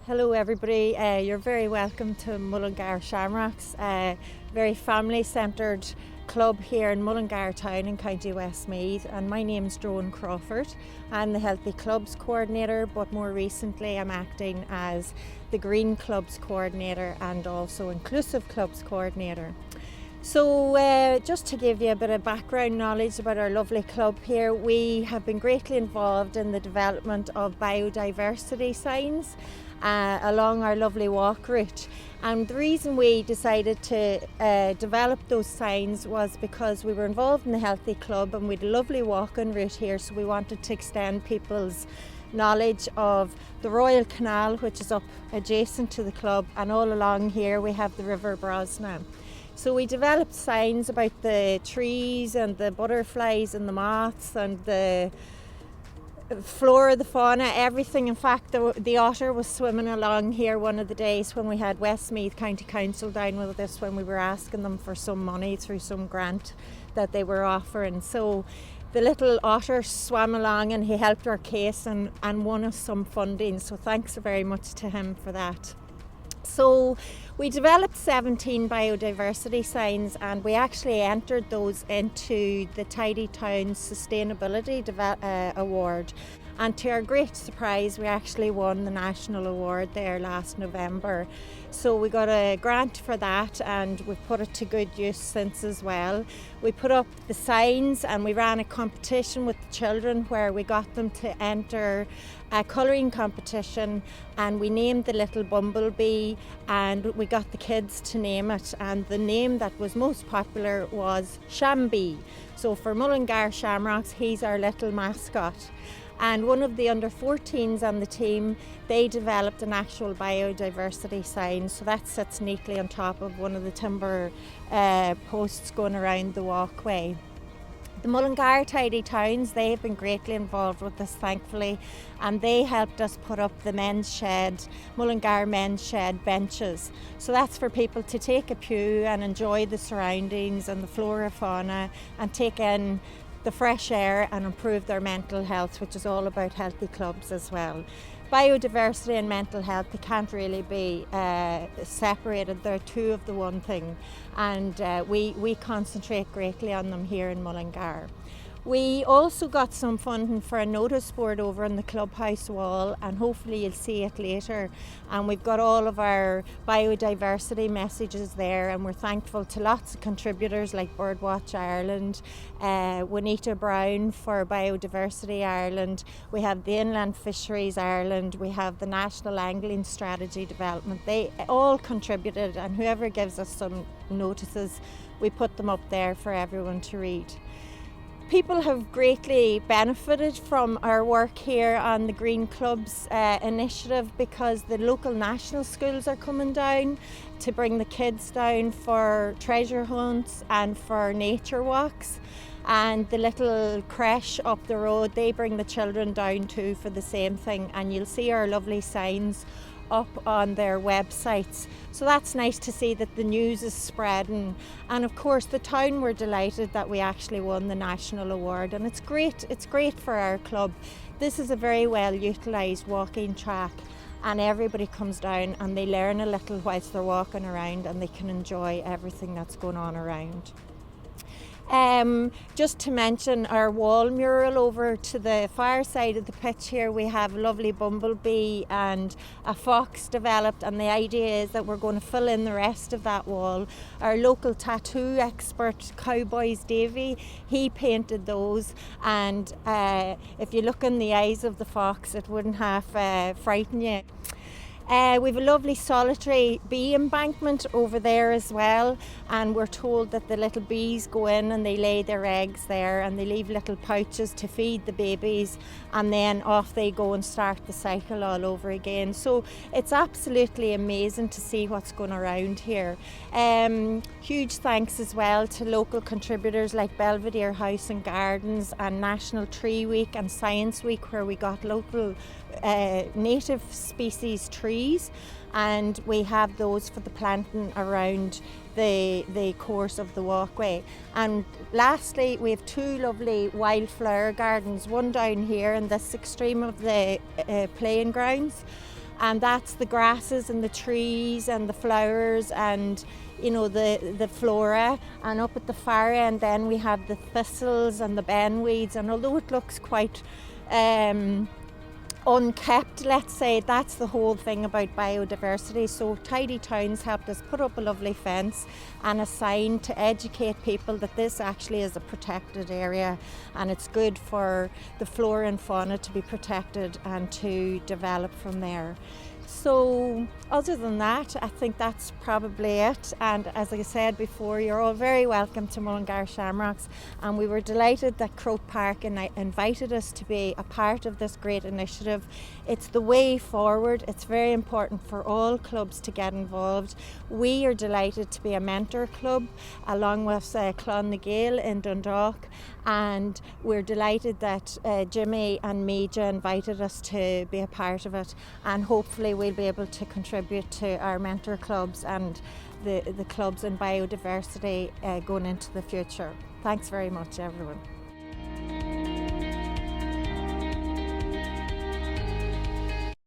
Hello everybody, you're very welcome to Mullingar Shamrocks, a very family centred club here in Mullingar town in County Westmeath, and my name's Joan Crawford. I'm the Healthy Clubs Coordinator, but more recently I'm acting as the Green Clubs Coordinator and also Inclusive Clubs Coordinator. So just to give you a bit of background knowledge about our lovely club here, we have been greatly involved in the development of biodiversity signs along our lovely walk route. And the reason we decided to develop those signs was because we were involved in the Healthy Club and we had a lovely walking route here, so we wanted to extend people's knowledge of the Royal Canal, which is up adjacent to the club, and all along here we have the River Brosna. So we developed signs about the trees and the butterflies and the moths and the flora, the fauna, everything. In fact, the otter was swimming along here one of the days when we had Westmeath County Council down with us when we were asking them for some money through some grant that they were offering. So the little otter swam along and he helped our case and won us some funding. So thanks very much to him for that. So we developed 17 biodiversity signs and we actually entered those into the Tidy Towns Sustainability Award. And to our great surprise, we actually won the national award there last November. So we got a grant for that and we've put it to good use since as well. We put up the signs and we ran a competition with the children where we got them to enter a colouring competition, and we named the little bumblebee and we got the kids to name it, and the name that was most popular was Shambee. So for Mullingar Shamrocks, he's our little mascot. And one of the under 14s on the team, they developed an actual biodiversity sign, so that sits neatly on top of one of the timber posts going around the walkway. The Mullingar Tidy Towns, they have been greatly involved with this, thankfully, and they helped us put up the men's shed, Mullingar men's shed benches. So that's for people to take a pew and enjoy the surroundings and the flora, fauna, and take in the fresh air and improve their mental health, which is all about healthy clubs as well. Biodiversity and mental health, they can't really be separated. They're two of the one thing, and we concentrate greatly on them here in Mullingar. We also got some funding for a notice board over on the clubhouse wall, and hopefully you'll see it later. And we've got all of our biodiversity messages there, and we're thankful to lots of contributors like Birdwatch Ireland, Juanita Brown for Biodiversity Ireland, we have the Inland Fisheries Ireland, we have the National Angling Strategy Development. They all contributed, and whoever gives us some notices, we put them up there for everyone to read. People have greatly benefited from our work here on the Green Clubs initiative, because the local national schools are coming down to bring the kids down for treasure hunts and for nature walks. And the little creche up the road, they bring the children down too for the same thing. And you'll see our lovely signs up on their websites. So that's nice to see that the news is spreading. And of course the town were delighted that we actually won the national award, and it's great for our club. This is a very well utilised walking track, and everybody comes down and they learn a little whilst they're walking around, and they can enjoy everything that's going on around. Just to mention our wall mural over to the far side of the pitch here, we have a lovely bumblebee and a fox developed, and the idea is that we're going to fill in the rest of that wall. Our local tattoo expert, Cowboys Davy, he painted those, and if you look in the eyes of the fox, it wouldn't half frighten you. We've a lovely solitary bee embankment over there as well, and we're told that the little bees go in and they lay their eggs there, and they leave little pouches to feed the babies, and then off they go and start the cycle all over again. So it's absolutely amazing to see what's going around here. Huge thanks as well to local contributors like Belvedere House and Gardens and National Tree Week and Science Week, where we got local native species trees, and we have those for the planting around the course of the walkway. And lastly, we have two lovely wildflower gardens, one down here in this extreme of the playing grounds, and that's the grasses and the trees and the flowers and the flora. And up at the far end then we have the thistles and the benweeds, and although it looks quite unkept, let's say, that's the whole thing about biodiversity. So Tidy Towns helped us put up a lovely fence and a sign to educate people that this actually is a protected area, and it's good for the flora and fauna to be protected and to develop from there. So other than that, I think that's probably it. And as I said before, you're all very welcome to Mullingar Shamrocks, and we were delighted that Croke Park invited us to be a part of this great initiative. It's the way forward. It's very important for all clubs to get involved. We are delighted to be a mentor club along with Clon na Gael in Dundalk, and we're delighted that Jimmy and Meja invited us to be a part of it, and hopefully we'll be able to contribute to our mentor clubs and the clubs in biodiversity going into the future. Thanks very much, everyone.